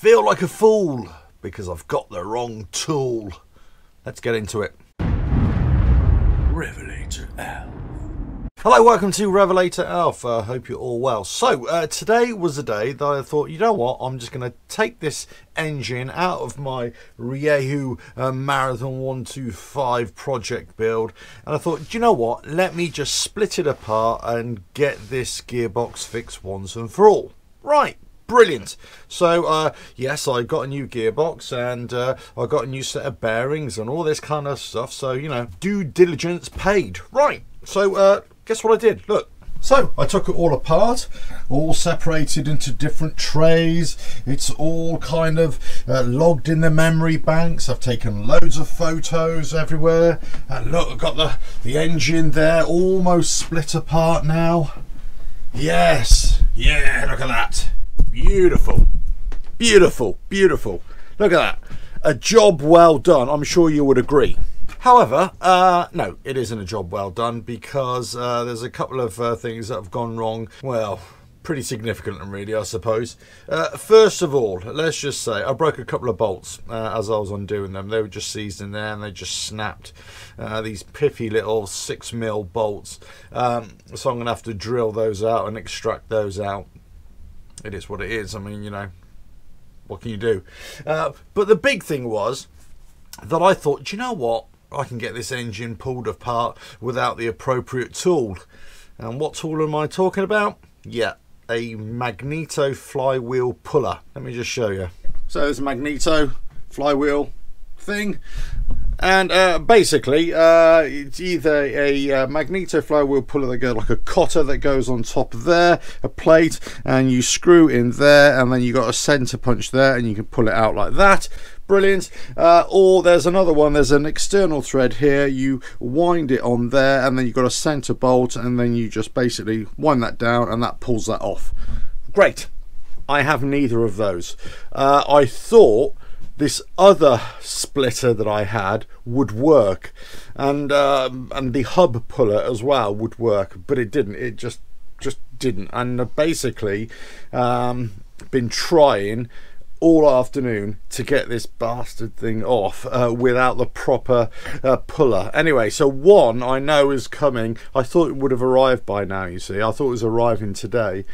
feel like a fool because I've got the wrong tool. Let's get into it. RevelatorAlf. Hello, welcome to RevelatorAlf. I hope you're all well. So, today was the day that I thought, you know what, I'm just going to take this engine out of my Rieju Marathon 125 project build. And I thought, you know what, let me just split it apart and get this gearbox fixed once and for all. Right. Brilliant. So yes, I got a new gearbox and I got a new set of bearings and all this kind of stuff. So, you know, due diligence paid. Right. So guess what I did? Look. So I took it all apart, all separated into different trays. It's all kind of logged in the memory banks. I've taken loads of photos everywhere. And look, I've got the engine there almost split apart now. Yes. Yeah, look at that. Beautiful, beautiful, beautiful. Look at that. A job well done. I'm sure you would agree. However, no, it isn't a job well done because there's a couple of things that have gone wrong. Well, pretty significant really, I suppose. First of all, let's just say I broke a couple of bolts as I was undoing them. They were just seized in there and they just snapped. These piffy little 6mm bolts. So I'm going to have to drill those out and extract those out. It is what it is. I mean, you know, what can you do? But the big thing was that I thought, do you know what? I can get this engine pulled apart without the appropriate tool. And what tool am I talking about? Yeah, a Magneto Flywheel puller. Let me just show you. So there's a Magneto Flywheel thing. And basically, it's either a Magneto Flywheel puller that goes like a cotter that goes on top of there, a plate, and you screw in there, and then you got a center punch there, and you can pull it out like that. Brilliant. Or there's another one, there's an external thread here, you wind it on there, and then you've got a center bolt, and then you just basically wind that down, and that pulls that off. Great. I have neither of those. I thought this other splitter that I had would work, and the hub puller as well would work, but it didn't. It just didn't. And basically, been trying all afternoon to get this bastard thing off without the proper puller. Anyway, so one I know is coming. I thought it would have arrived by now. You see, I thought it was arriving today.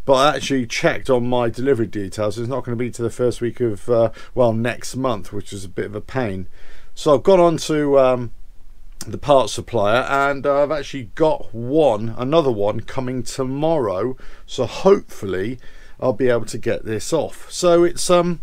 But I actually checked on my delivery details. It's not going to be to the first week of, well, next month, which is a bit of a pain. So I've gone on to the parts supplier, and I've actually got another one coming tomorrow. So hopefully I'll be able to get this off. So it's one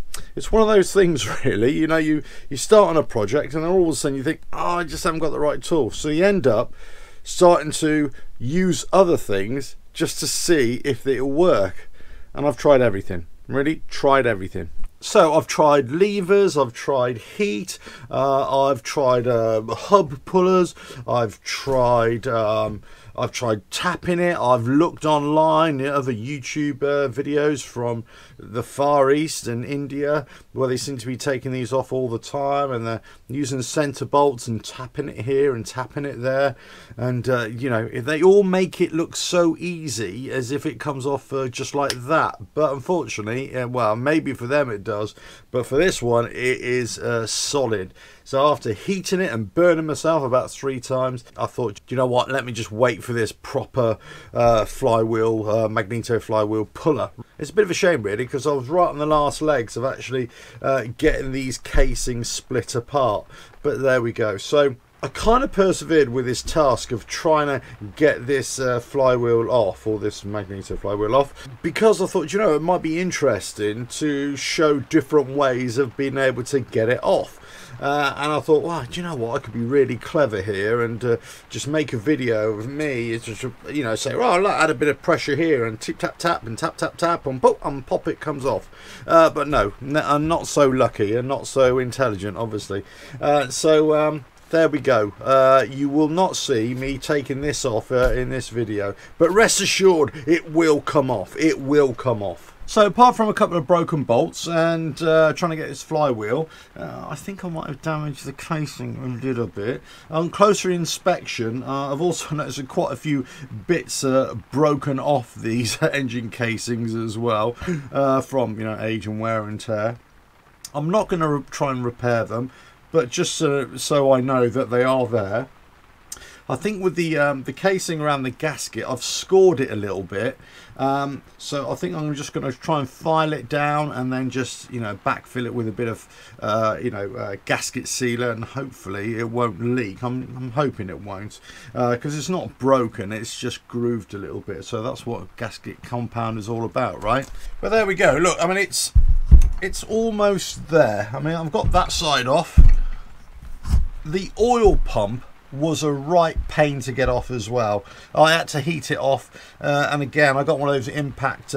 of those things, really. You know, you start on a project, and then all of a sudden you think, oh, I just haven't got the right tool. So you end up starting to use other things just to see if it'll work. And I've tried everything, really tried everything. So I've tried levers, I've tried heat, I've tried hub pullers, I've tried tapping it, I've looked online at other YouTube videos from the Far East and India where they seem to be taking these off all the time, and they're using center bolts and tapping it here and tapping it there, and you know, they all make it look so easy as if it comes off just like that. But unfortunately, well, maybe for them it does, but for this one it is solid. So after heating it and burning myself about 3 times, I thought, you know what, let me just wait for this proper flywheel, Magneto Flywheel puller. It's a bit of a shame really, because I was right on the last legs of actually getting these casings split apart. But there we go. So I kind of persevered with this task of trying to get this flywheel off, or this Magneto Flywheel off, because I thought, you know, it might be interesting to show different ways of being able to get it off. And I thought, well, do you know what, I could be really clever here and just make a video of me, just, you know, say, well, look, add a bit of pressure here and tip tap tap and tap tap tap and pop it comes off. But no, I'm not so lucky and not so intelligent, obviously. There we go. You will not see me taking this off in this video, but rest assured it will come off. It will come off. So apart from a couple of broken bolts and trying to get this flywheel, I think I might have damaged the casing a little bit. On closer inspection, I've also noticed quite a few bits broken off these engine casings as well, from age and wear and tear. I'm not going to try and repair them, but just so I know that they are there. I think with the casing around the gasket, I've scored it a little bit. So I think I'm just going to try and file it down and then just backfill it with a bit of gasket sealer, and hopefully it won't leak. I'm hoping it won't, because it's not broken, it's just grooved a little bit. So that's what gasket compound is all about, right? But there we go. Look, I mean it's almost there. I mean, I've got that side off. The oil pump was a right pain to get off as well. I had to heat it off, and again I got one of those impact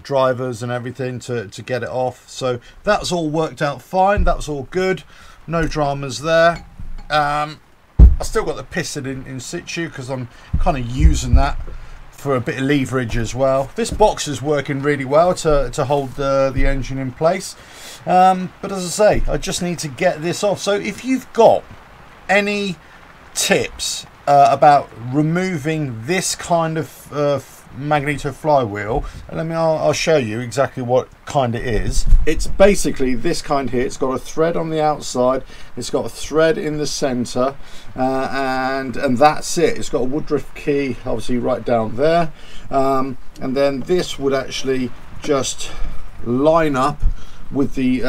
drivers and everything to get it off. So that's all worked out fine. That's all good, no dramas there. I still got the piston in situ because I'm kind of using that for a bit of leverage as well. This box is working really well to hold the engine in place, but as I say, I just need to get this off. So if you've got any tips about removing this kind of Magneto flywheel, I'll show you exactly what kind it is. It's basically this kind here. It's got a thread on the outside, it's got a thread in the center, and that's it. It's got a Woodruff key obviously right down there, and then this would actually just line up with the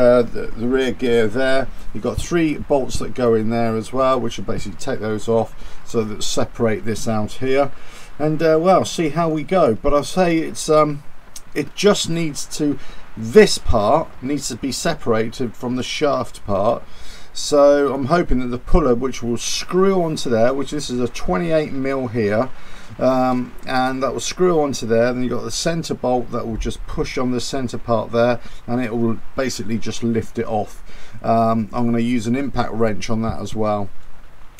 rear gear there. You've got 3 bolts that go in there as well, which will basically take those off so that separate this out here, and well, see how we go. But I'll say it just needs to, this part needs to be separated from the shaft part. So I'm hoping that the puller, which will screw onto there, which this is a 28mm here, and that will screw onto there. Then you've got the center bolt that will just push on the center part there, and it will basically just lift it off. I'm going to use an impact wrench on that as well.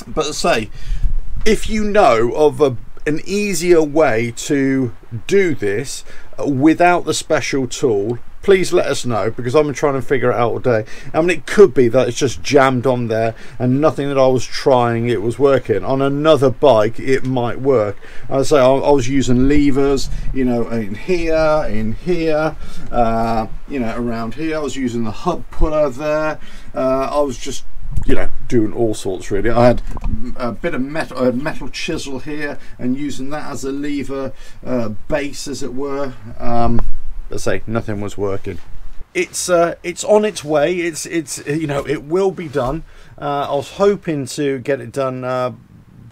But as I say, if you know of an easier way to do this without the special tool, please let us know, because I'm trying to figure it out all day. I mean, it could be that it's just jammed on there and nothing that I was trying it was working. On another bike it might work. As I say, I was using levers, in here, around here. I was using the hub puller there. I was just doing all sorts really. I had a bit of metal chisel here and using that as a lever base, as it were. Let's say nothing was working. It's on its way. It's it will be done. I was hoping to get it done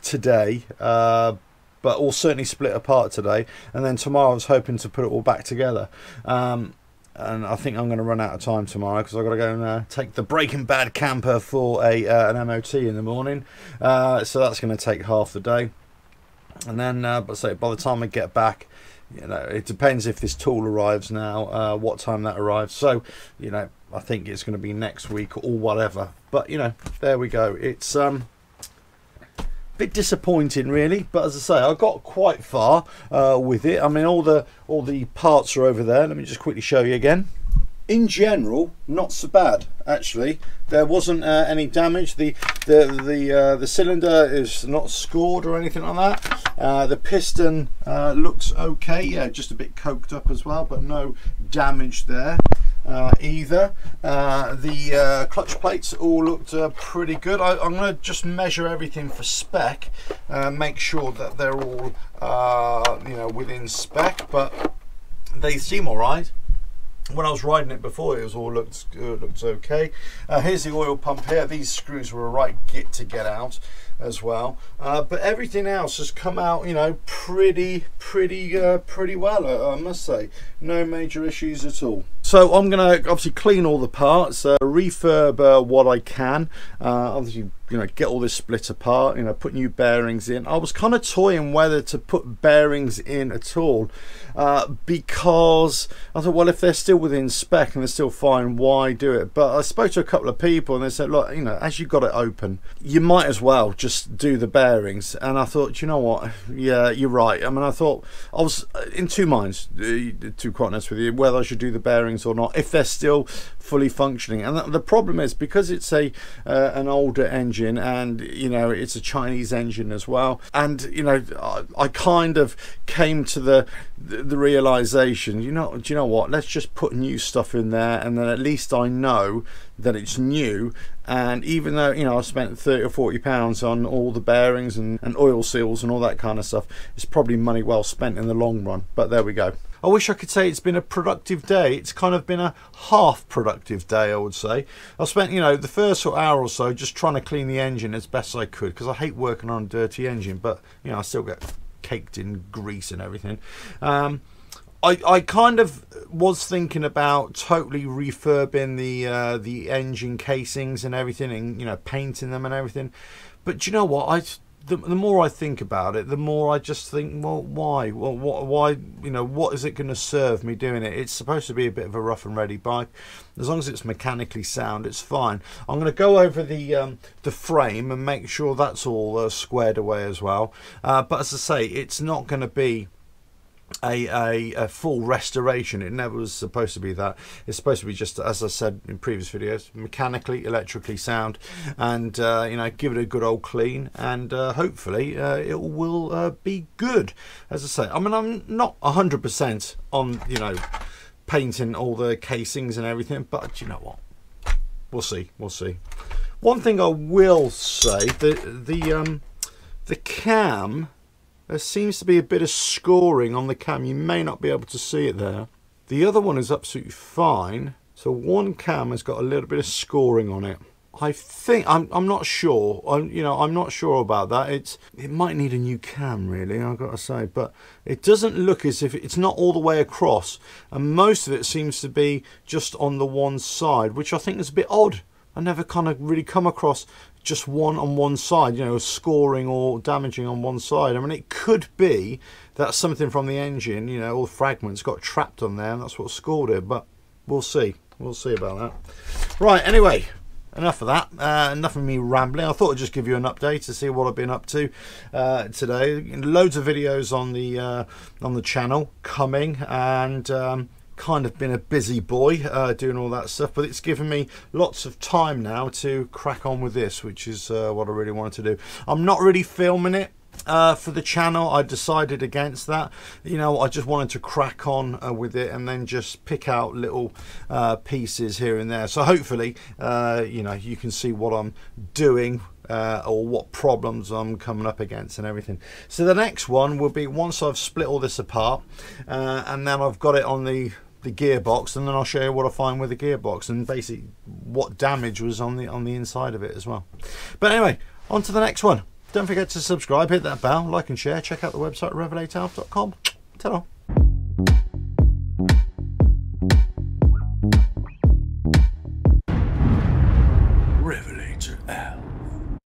today, but we'll certainly split apart today, and then tomorrow I was hoping to put it all back together. And I think I'm going to run out of time tomorrow because I've got to go and take the Breaking Bad camper for an MOT in the morning. So that's going to take half the day, and then but say by the time I get back, it depends if this tool arrives now, what time that arrives. So I think it's going to be next week or whatever. But there we go. It's bit disappointing really, but as I say, I got quite far with it. I mean, all the parts are over there. Let me just quickly show you again. In general, not so bad actually. There wasn't any damage. The cylinder is not scored or anything like that. The piston looks okay. Yeah, just a bit coked up as well, but no damage there either. The clutch plates all looked pretty good. I'm going to just measure everything for spec, make sure that they're all within spec, but they seem all right. When I was riding it before, it all looked okay. Here's the oil pump here. These screws were a right git to get out as well, but everything else has come out pretty well, I must say. No major issues at all. So I'm going to obviously clean all the parts, refurb what I can, obviously, you know, get all this split apart, you know, put new bearings in. I was kind of toying whether to put bearings in at all, because I thought, well, if they're still within spec and they're still fine, why do it? But I spoke to a couple of people and they said, look, you know, as you got it open, you might as well just do the bearings. And I thought, you know what, yeah, you're right. I mean, I thought, I was in two minds, to be quite honest with you, whether I should do the bearings or not, if they're still fully functioning. And the problem is, because it's an older engine, and you know, it's a Chinese engine as well, and you know, I kind of came to the realization, do you know what, let's just put new stuff in there, and then at least I know that it's new. And even though, you know, I spent 30 or 40 pounds on all the bearings and oil seals and all that kind of stuff, it's probably money well spent in the long run. But there we go. I wish I could say it's been a productive day. It's kind of been a half productive day, I would say. I spent, you know, the first sort of hour or so just trying to clean the engine as best I could, because I hate working on a dirty engine, but you know, I still get caked in grease and everything. I kind of was thinking about totally refurbing the engine casings and everything, and you know, painting them and everything. But do you know what? The more I think about it, the more I just think, well, why? Well, why? You know, what is it going to serve me doing it? It's supposed to be a bit of a rough and ready bike. As long as it's mechanically sound, it's fine. I'm going to go over the frame and make sure that's all squared away as well. But as I say, it's not going to be a full restoration. It never was supposed to be that. It's supposed to be just, as I said in previous videos, mechanically, electrically sound, and you know, give it a good old clean, and hopefully it will be good. As I say, I mean, I'm not 100% on, you know, painting all the casings and everything, but you know what, we'll see. One thing I will say, the cam, there seems to be a bit of scoring on the cam. You may not be able to see it there. The other one is absolutely fine. So one cam has got a little bit of scoring on it. I think, I'm not sure. I'm not sure about that. It might need a new cam, really, I've got to say. But it doesn't look as if it's not all the way across. And most of it seems to be just on the one side, which I think is a bit odd. I never kind of really come across just one on one side, you know, scoring or damaging on one side. I mean, it could be that something from the engine, you know, all the fragments got trapped on there and that's what scored it, but we'll see. We'll see about that. Right, anyway, enough of that. Enough of me rambling. I thought I'd just give you an update to see what I've been up to today. Loads of videos on the channel coming, and kind of been a busy boy doing all that stuff, but it's given me lots of time now to crack on with this, which is what I really wanted to do. I'm not really filming it for the channel. I decided against that. You know, I just wanted to crack on with it and then just pick out little pieces here and there. So hopefully, you know, you can see what I'm doing, or what problems I'm coming up against and everything. So the next one will be once I've split all this apart, and then I've got it on the gearbox, and then I'll show you what I find with the gearbox and basically what damage was on the inside of it as well. But anyway, on to the next one. Don't forget to subscribe, hit that bell, like and share. Check out the website RevelatorAlf.com. Ta-ra. RevelatorAlf.